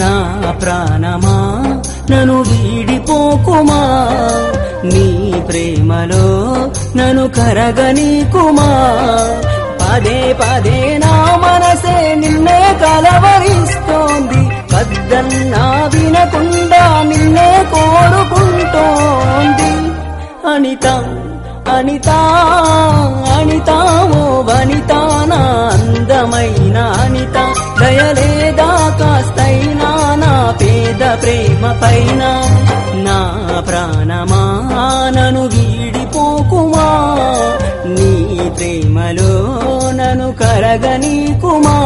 నా ప్రాణమా నన్ను వీడిపోకుమా, నీ ప్రేమలో నన్ను కరగనీకుమా. పదే పదే నా మనసే నిన్నే కలవరిస్తోంది, వద్దన్నా వినకుండా నిన్నే కోరుకుంటోంది. అనిత అనిత అనిత ఓ వనిత, నా అందమైన అనిత, దయలేదా కాస్తైనా నా పేద ప్రేమ పైన. నా ప్రాణమా నన్ను వీడిపోకుమా, నీ ప్రేమలో నన్ను కరగనీకుమా.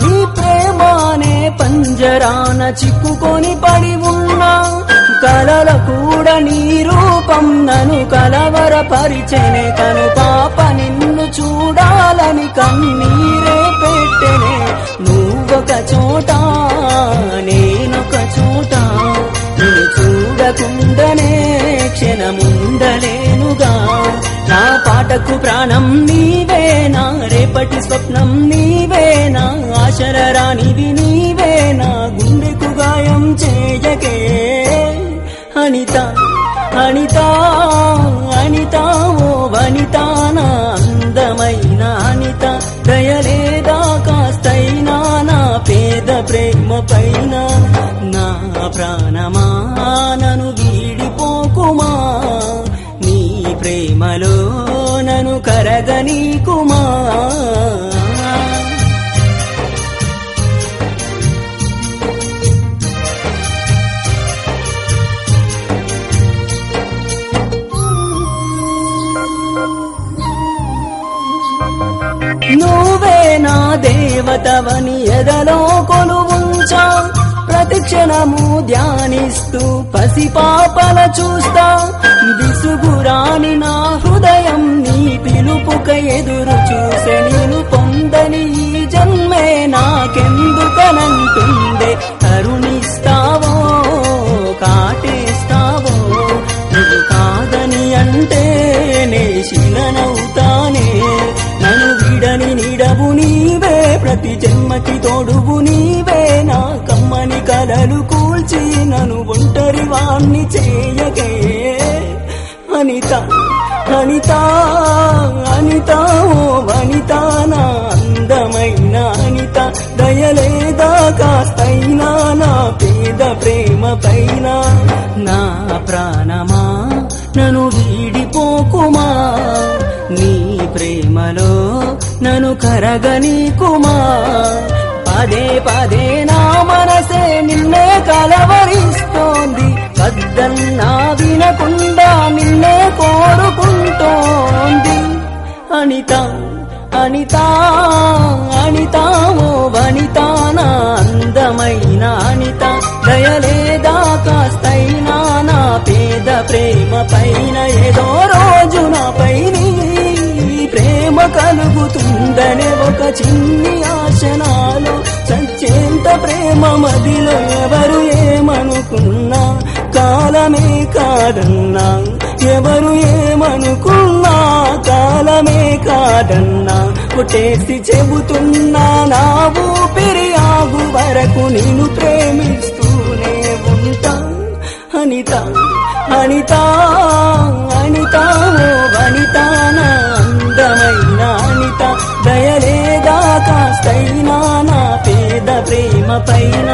నీ ప్రేమానే పంజరాన చిక్కుకొని పడి ఉన్నా, కలల కూడా నీ రూపం నన్ను కలవరపరిచెనే. కను పాప నిన్ను చూడాలని కన్నీరే పెట్టెనే. నువ్వొక చోట నేనొక చోట, నిన్ను చూడకుండానే క్షణముండలేనుగా. నా పాటకు ప్రాణం నీవేనా, రేపటి స్వప్నం నీవేనా, ఆశల రానివి నీవేనా, గుండెకు గాయం చేయకే. అనిత అనిత అనిత ఓ వనిత, నా అందమైన అనిత, దయలేదా కాస్తైనా నా పేద ప్రేమ పైన. నా ప్రాణమా నన్ను వీడిపోకుమా, నీ ప్రేమలో నన్ను కరగనీకుమా. నువ్వే నా దేవతవని ఎదలో కొలువుంచా, ప్రతిక్షణము ధ్యానిస్తూ పసిపాపల చూస్తా. విసుగురాని నా హృదయం నీ పిలుపుక ఎదురు చూసే, నేను పొందని ఈ జన్మే నాకెందుకనంటుందే. కరుణిస్తావో కాటేస్తావో, నువ్వు కాదని అంటే నే శిలనవుతానే. నన్ను విడని నీడవు నీవే, ప్రతి జన్మకి తోడువు నీవే, నా కమ్మని కలలు కూల్చి నన్ను ఒంటరి వాణ్ణి చేయకే. అనిత అనిత అనిత ఓ వనిత, నా అందమైన అనిత, దయలేదా కాస్తైనా నా పేద ప్రేమ పైన. నా ప్రాణమా నన్ను వీడిపోకుమా, నీ ప్రేమలో నన్ను కరగనీకుమా. పదే పదే నా మనసే నిన్నే కలవరిస్తోంది, వద్దన్నా వినకుండా నిన్నే కోరుకుంటోంది. అనిత అనిత అనిత ఓ వనిత, నా అందమైన అనిత, దయలేదా కాస్తైనా నా పేద ప్రేమ పైన. ఏదో రోజు నాపై నీ ప్రేమ కలుగుతుందనే ఒక చిన్ని ఆశ నాలో, చచ్చేంత ప్రేమ మదిలో ఎవరు ఏమనుకున్నా, కాలమే కాదన్నా. ఎవరు ఏమనుకున్నా, కాలమే కాదన్నా. కొట్టేసి చెబుతున్నా, నా ఊపిరి ఆగు వరకు నిన్ను ప్రేమిస్తూనే ఉంటా. అనిత అనిత అనిత ఓ వనిత, నా అందమైన అనిత, దయలేదా కాస్తైనా నా పేద ప్రేమ పైన.